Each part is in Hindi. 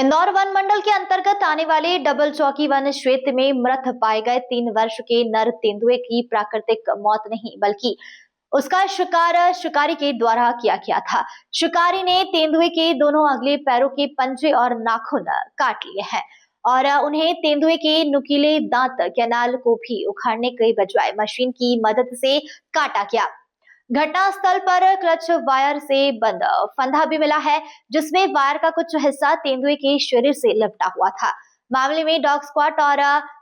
इंदौर वन मंडल के अंतर्गत आने वाले डबल चौकी वन क्षेत्र में मृत पाए गए 3 वर्ष के नर तेंदुए की प्राकृतिक मौत नहीं बल्कि उसका शिकार शिकारी के द्वारा किया गया था। शिकारी ने तेंदुए के दोनों अगले पैरों के पंजे और नाखून काट लिए हैं और उन्हें तेंदुए के नुकीले दांत कैनाल को भी उखाड़ने के बजाय मशीन की मदद से काटा गया। घटनास्थल पर क्लच वायर से बंद फंदा भी मिला है, जिसमें वायर का कुछ हिस्सा तेंदुए के शरीर से लिपटा हुआ था। मामले में डॉग स्क्वाड और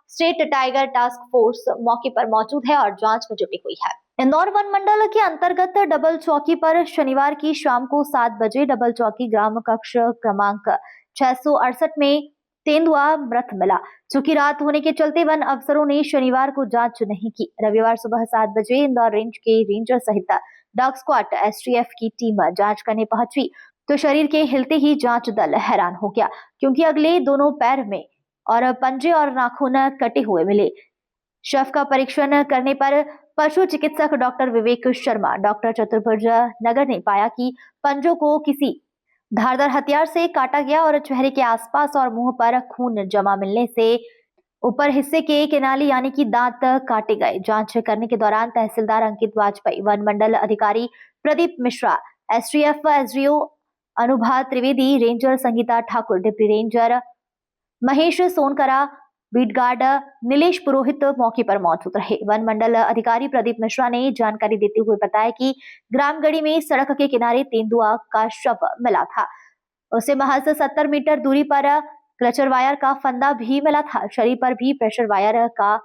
स्टेट टाइगर टास्क फोर्स मौके पर मौजूद है और जांच में जुटी हुई है। इंदौर वन मंडल के अंतर्गत डबल चौकी पर शनिवार की शाम को 7 बजे डबल चौकी ग्राम कक्ष क्रमांक 668 में तेंदुआ मृत मिला। चूंकि रात होने के चलते वन अफसरों ने शनिवार को जांच नहीं की। रविवार सुबह 7 बजे इंदौर रेंज के रेंजर सहित डॉग स्क्वाड एसटीएफ की टीम जांच करने पहुंची तो शरीर के हिलते ही जांच दल हैरान हो गया, क्योंकि अगले दोनों पैर में और पंजे और नाखून कटे हुए मिले। शव का परीक्षण करने पर पशु चिकित्सक डॉक्टर विवेक शर्मा, डॉक्टर चतुर्भुज नगर ने पाया कि पंजों को किसी धारदार हथियार से काटा गया और चेहरे के आसपास और मुंह पर खून जमा मिलने से ऊपर हिस्से के किनाली यानी कि दांत काटे गए। जांच करने के दौरान तहसीलदार अंकित वाजपेयी, वन मंडल अधिकारी Pradeep Mishra, STF SDO Anubha Trivedi, ranger Sangeeta Thakur, deputy ranger Mahesh Sonkara, beat guard Nilesh Purohit मौके पर मौजूद रहे। वन मंडल अधिकारी प्रदीप मिश्रा ने जानकारी देते हुए बताया कि ग्रामगढ़ी में सड़क के किनारे तेंदुआ का शव मिला था। उसे महज 70 मीटर दूरी पर क्लचर वायर का फंदा भी मिला था। शरीर पर भी प्रेशर वायर का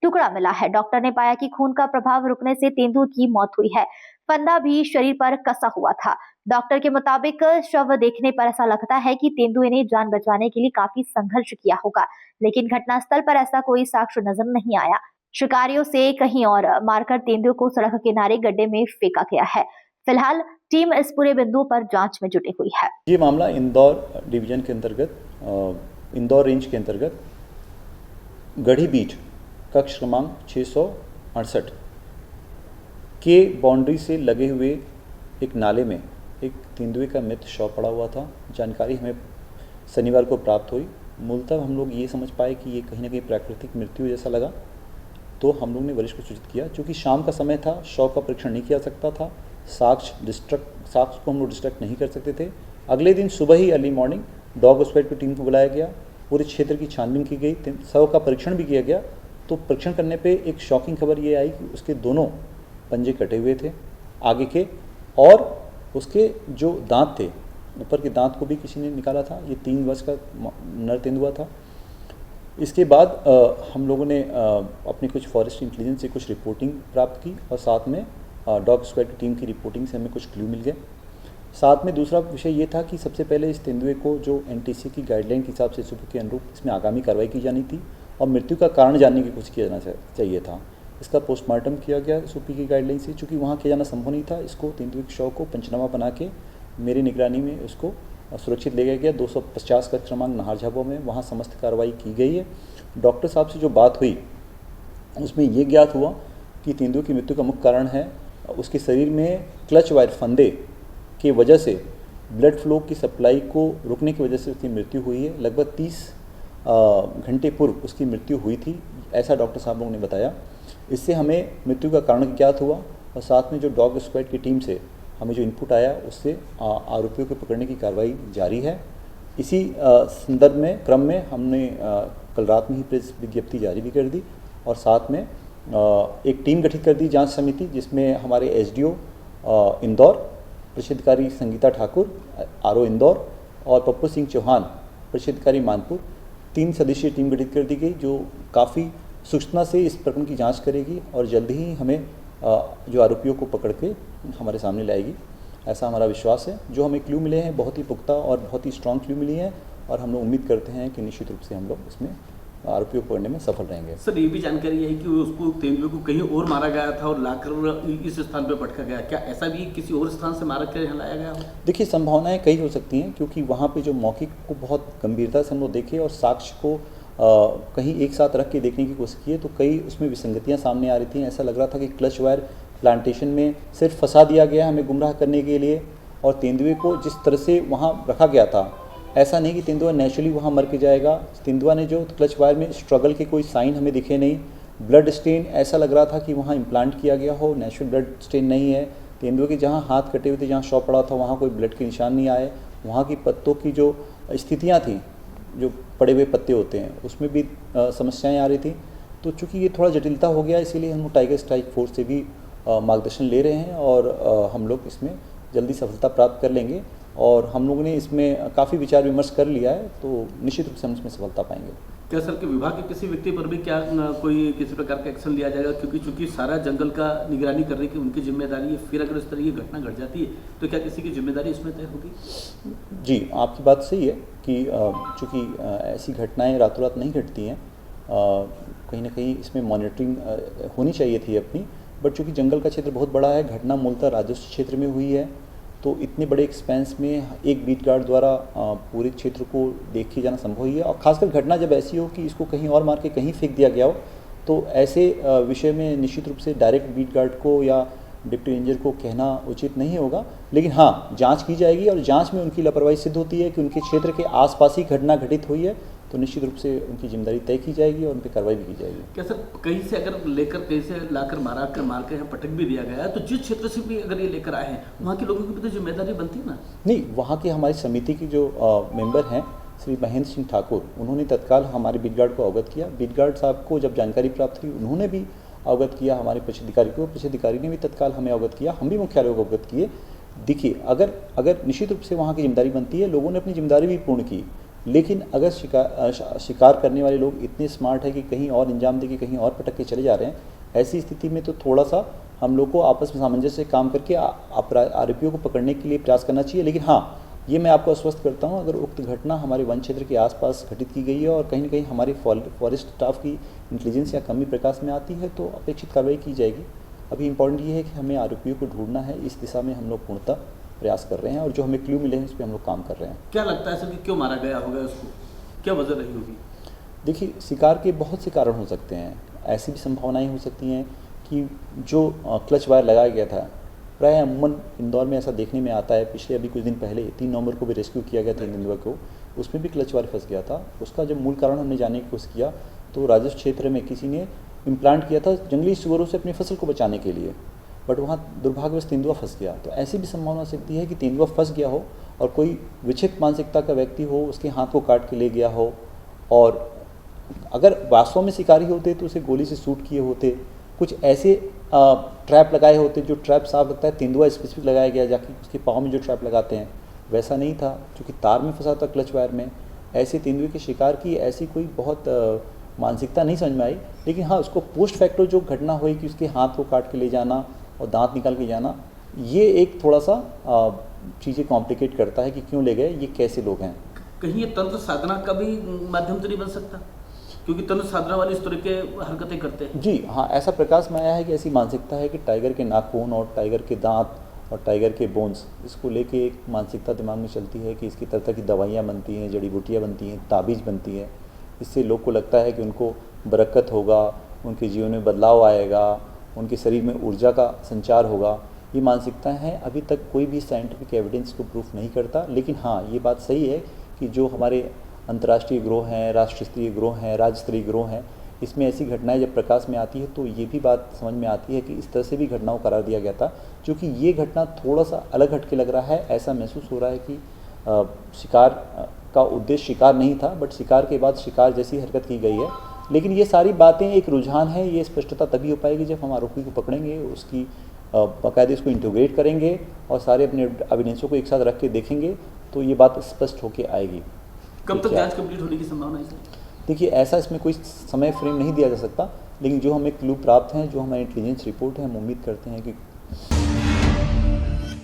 टुकड़ा मिला है। डॉक्टर ने पाया कि खून का प्रभाव रुकने से तेंदुए की मौत हुई है। फंदा भी शरीर पर कसा हुआ था। डॉक्टर के मुताबिक शव देखने पर ऐसा लगता है कि तेंदुए ने जान बचाने के लिए काफी संघर्ष किया होगा, लेकिन घटनास्थल पर ऐसा कोई साक्ष्य नजर नहीं आया। शिकारियों से कहीं और मारकर तेंदुए को सड़क किनारे गड्ढे में फेंका गया है। फिलहाल टीम इस पूरे बिंदु पर जांच में जुटी हुई है। ये मामला इंदौर डिवीजन के अंतर्गत इंदौर रेंज के अंतर्गत गढ़ी बीट कक्ष क्रमांक 668 के बाउंड्री से लगे हुए एक नाले में एक तेंदुए का मृत शव पड़ा हुआ था। जानकारी हमें शनिवार को प्राप्त हुई। मूलतः हम लोग ये समझ पाए कि ये कहीं ना कहीं प्राकृतिक मृत्यु जैसा लगा, तो हम लोग ने वरिष्ठ को सूचित किया। चूँकि शाम का समय था, शव का परीक्षण नहीं किया सकता था, साक्ष्य को हम लोग डिस्ट्रक्ट नहीं कर सकते थे। अगले दिन सुबह ही अर्ली मॉर्निंग डॉग स्क्वाड की टीम को बुलाया गया, पूरे क्षेत्र की छानबीन की गई, शव का परीक्षण भी किया गया। तो परीक्षण करने पे एक शॉकिंग खबर ये आई कि उसके दोनों पंजे कटे हुए थे आगे के, और उसके जो दांत थे, ऊपर के दांत को भी किसी ने निकाला था। ये 3 वर्ष का नर तेंदुआ था। इसके बाद हम लोगों ने अपनी कुछ फॉरेस्ट इंटेलिजेंस से कुछ रिपोर्टिंग प्राप्त की और साथ में डॉग स्क्वाड की टीम की रिपोर्टिंग से हमें कुछ क्लू मिल गए। साथ में दूसरा विषय ये था कि सबसे पहले इस तेंदुए को जो एनटीसी की गाइडलाइन के हिसाब से एसओपी के अनुरूप इसमें आगामी कार्रवाई की जानी थी और मृत्यु का कारण जानने की कोशिश किया जाना चाहिए था। इसका पोस्टमार्टम किया गया एसओपी की गाइडलाइन से। चूँकि वहाँ किया जाना संभव नहीं था, इसको तेंदुए के शव को पंचनामा बना के मेरी निगरानी में उसको सुरक्षित ले गया गया 250 का क्रमांक नाहर झाबुआ में। वहाँ समस्त कार्रवाई की गई है। डॉक्टर साहब से जो बात हुई उसमें ये ज्ञात हुआ कि तेंदुए की मृत्यु का मुख्य कारण है उसके शरीर में क्लच वायर फंदे की वजह से ब्लड फ्लो की सप्लाई को रुकने की वजह से उसकी मृत्यु हुई है। लगभग 30 घंटे पूर्व उसकी मृत्यु हुई थी, ऐसा डॉक्टर साहब लोगों ने बताया। इससे हमें मृत्यु का कारण ज्ञात हुआ और साथ में जो डॉग स्क्वाड की टीम से हमें जो इनपुट आया उससे आरोपियों को पकड़ने की कार्रवाई जारी है। इसी संदर्भ में क्रम में हमने कल रात में ही प्रेस विज्ञप्ति जारी भी कर दी और साथ में एक टीम गठित कर दी जांच समिति, जिसमें हमारे एसडीओ इंदौर, परिषदाधिकारी संगीता ठाकुर आरओ इंदौर और पप्पू सिंह चौहान परिषदाधिकारी मानपुर, 3 सदस्यीय टीम गठित कर दी गई जो काफ़ी सूक्ष्मता से इस प्रकरण की जांच करेगी और जल्दी ही हमें जो आरोपियों को पकड़ के हमारे सामने लाएगी, ऐसा हमारा विश्वास है। जो हमें क्लू मिले हैं बहुत ही पुख्ता और बहुत ही स्ट्रॉन्ग क्लू मिली हैं और हम लोग उम्मीद करते हैं कि निश्चित रूप से हम लोग इसमें आरोपियों को पकड़ने में सफल रहेंगे। सर, ये भी जानकारी है कि उसको तेंदुए को कहीं और मारा गया था और लाकर इस स्थान पर पटका गया, क्या ऐसा भी किसी और स्थान से मार कर यहाँ लाया गया हो? देखिए, संभावनाएं कई हो सकती हैं क्योंकि वहाँ पे जो मौके को बहुत गंभीरता से हम लोग देखे और साक्ष्य को कहीं एक साथ रख के देखने की कोशिश की है तो कई उसमें विसंगतियाँ सामने आ रही थी। ऐसा लग रहा था कि क्लच वायर प्लांटेशन में सिर्फ फंसा दिया गया हमें गुमराह करने के लिए और तेंदुए को जिस तरह से वहाँ रखा गया था ऐसा नहीं कि तेंदुआ नेचुरली वहाँ मर के जाएगा। तेंदुआ ने जो क्लच वायर में स्ट्रगल के कोई साइन हमें दिखे नहीं। ब्लड स्टेन ऐसा लग रहा था कि वहाँ इम्प्लांट किया गया हो, नेचुरल ब्लड स्टेन नहीं है। तेंदुए के जहाँ हाथ कटे हुए थे, जहाँ शॉप पड़ा था, वहाँ कोई ब्लड के निशान नहीं आए। वहाँ की पत्तों की जो स्थितियाँ थी, जो पड़े हुए पत्ते होते हैं, उसमें भी समस्याएं आ रही थी। तो चूँकि ये थोड़ा जटिलता हो गया, इसीलिए हम टाइगर स्ट्राइक फोर्स से भी मार्गदर्शन ले रहे हैं और हम लोग इसमें जल्दी सफलता प्राप्त कर लेंगे। और हम लोगों ने इसमें काफ़ी विचार विमर्श कर लिया है, तो निश्चित रूप से हम इसमें सफलता पाएंगे। क्या सर के विभाग के किसी व्यक्ति पर भी क्या कोई किसी प्रकार का एक्शन लिया जाएगा, क्योंकि चूंकि सारा जंगल का निगरानी करने की उनकी जिम्मेदारी है, फिर अगर इस तरह की घटना घट जाती है तो क्या किसी की जिम्मेदारी इसमें तय होगी? जी, आपकी बात सही है कि चूँकि ऐसी घटनाएं रातों रात नहीं घटती हैं, कहीं ना कहीं इसमें मॉनिटरिंग होनी चाहिए थी अपनी। बट चूँकि जंगल का क्षेत्र बहुत बड़ा है, घटना मूलतः राजस्व क्षेत्र में हुई है, तो इतने बड़े एक्सपेंस में एक बीट गार्ड द्वारा पूरे क्षेत्र को देखे जाना संभव ही है। और खासकर घटना जब ऐसी हो कि इसको कहीं और मार के कहीं फेंक दिया गया हो, तो ऐसे विषय में निश्चित रूप से डायरेक्ट बीट गार्ड को या डिप्टी रेंजर को कहना उचित नहीं होगा। लेकिन हाँ, जांच की जाएगी और जांच में उनकी लापरवाही सिद्ध होती है कि उनके क्षेत्र के आसपास ही घटना घटित हुई है, तो निश्चित रूप से उनकी जिम्मेदारी तय की जाएगी और उन पर कार्रवाई भी की जाएगी। क्या सर कहीं से अगर लेकर कहीं से लाकर मार के यहाँ पटक भी दिया गया है, तो जिस क्षेत्र से भी अगर ये लेकर आए हैं वहाँ के लोगों की भी तो जिम्मेदारी बनती है ना? नहीं, वहाँ की हमारी समिति की जो मेंबर हैं श्री महेंद्र सिंह ठाकुर, उन्होंने तत्काल हमारे बीट गार्ड को अवगत किया। बीट गार्ड साहब को जब जानकारी प्राप्त हुई, उन्होंने भी अवगत किया हमारे पदाधिकारी को, पदाधिकारी ने भी तत्काल हमें अवगत किया, हम भी मुख्यालय को अवगत किए। देखिए, अगर निश्चित रूप से वहाँ की जिम्मेदारी बनती है, लोगों ने अपनी जिम्मेदारी भी पूर्ण की, लेकिन अगर शिकार करने वाले लोग इतने स्मार्ट है कि कहीं और अंजाम दे के कहीं और पटक के चले जा रहे हैं, ऐसी स्थिति में तो थोड़ा सा हम लोग को आपस में सामंजस्य से काम करके आरोपियों को पकड़ने के लिए प्रयास करना चाहिए। लेकिन हाँ, ये मैं आपको आश्वस्त करता हूँ, अगर उक्त घटना हमारे वन क्षेत्र के आसपास घटित की गई है और कहीं ना कहीं हमारे फॉरेस्ट स्टाफ की इंटेलिजेंस या कमी प्रकाश में आती है, तो अपेक्षित कार्रवाई की जाएगी। अभी इम्पोर्टेंट ये है कि हमें आरोपियों को ढूंढना है, इस दिशा में हम लोग पूर्णतः प्रयास कर रहे हैं और जो हमें क्लू मिले हैं उस पर हम लोग काम कर रहे हैं। क्या लगता है सर कि क्यों मारा गया होगा उसको, क्या वजह रही होगी? देखिए, शिकार के बहुत से कारण हो सकते हैं। ऐसी भी संभावनाएं हो सकती हैं कि जो क्लच वायर लगाया गया था, प्राय अमूमन इंदौर में ऐसा देखने में आता है। पिछले अभी कुछ दिन पहले 3 नवंबर को भी रेस्क्यू किया गया था तेंदुआ को, उसमें भी क्लच वायर फंस गया था। उसका जब मूल कारण हमने जानने की कोशिश किया, तो राजस्व क्षेत्र में किसी ने इम्प्लांट किया था जंगली सुअरों से अपनी फसल को बचाने के लिए, बट वहाँ दुर्भाग्यवश तेंदुआ फंस गया। तो ऐसी भी संभावना हो सकती है कि तेंदुआ फंस गया हो और कोई विक्षिप्त मानसिकता का व्यक्ति हो, उसके हाथ को काट के ले गया हो, और अगर वास्तव में शिकारी होते तो उसे गोली से शूट किए होते। कुछ ऐसे ट्रैप लगाए होते, जो ट्रैप साफ लगता है तेंदुआ स्पेसिफिक लगाया गया, जाके उसके पाँव में जो ट्रैप लगाते हैं वैसा नहीं था, क्योंकि तार में फंसा था क्लच वायर में। ऐसे तेंदुए के शिकार की ऐसी कोई बहुत मानसिकता नहीं समझ में आई। लेकिन हाँ, उसको पोस्ट फैक्टो जो घटना हुई कि उसके हाथ को काट के ले जाना और दांत निकाल के जाना, ये एक थोड़ा सा चीज़ें कॉम्प्लिकेट करता है कि क्यों ले गए, ये कैसे लोग हैं। कहीं ये तंत्र साधना का भी माध्यम तो नहीं बन सकता, क्योंकि तंत्र साधना वाले इस तरह के हरकतें करते हैं? जी हाँ, ऐसा प्रकाश में आया है कि ऐसी मानसिकता है कि टाइगर के नाखून और टाइगर के दांत और टाइगर के बोन्स, इसको लेके एक मानसिकता दिमाग में चलती है कि इसकी तरह की दवाइयाँ बनती हैं, जड़ी बूटियाँ बनती हैं, ताबीज़ बनती हैं। इससे लोग को लगता है कि उनको बरकत होगा, उनके जीवन में बदलाव आएगा, उनके शरीर में ऊर्जा का संचार होगा। ये मानसिकता है, अभी तक कोई भी साइंटिफिक एविडेंस को प्रूफ नहीं करता। लेकिन हाँ, ये बात सही है कि जो हमारे अंतर्राष्ट्रीय ग्रोह हैं, राष्ट्रीय स्तरीय ग्रोह हैं, राज्य स्तरीय ग्रोह हैं, इसमें ऐसी घटनाएं जब प्रकाश में आती है तो ये भी बात समझ में आती है कि इस तरह से भी घटनाओं को करार दिया गया था। क्योंकि ये घटना थोड़ा सा अलग हटके लग रहा है, ऐसा महसूस हो रहा है कि शिकार का उद्देश्य शिकार नहीं था, बट शिकार के बाद शिकार जैसी हरकत की गई है। लेकिन ये सारी बातें एक रुझान है, ये स्पष्टता तभी हो पाएगी जब हम आरोपी को पकड़ेंगे, उसकी बाकायदे इसको इंटीग्रेट करेंगे और सारे अपने एविडेंसों को एक साथ रख के देखेंगे, तो ये बात स्पष्ट होके आएगी। कब तक जांच कंप्लीट होने की संभावना है सर? देखिए, ऐसा इसमें कोई समय फ्रेम नहीं दिया जा सकता, लेकिन जो हमें क्लू प्राप्त हैं, जो हमारी इंटेलिजेंस रिपोर्ट है, हम उम्मीद करते हैं कि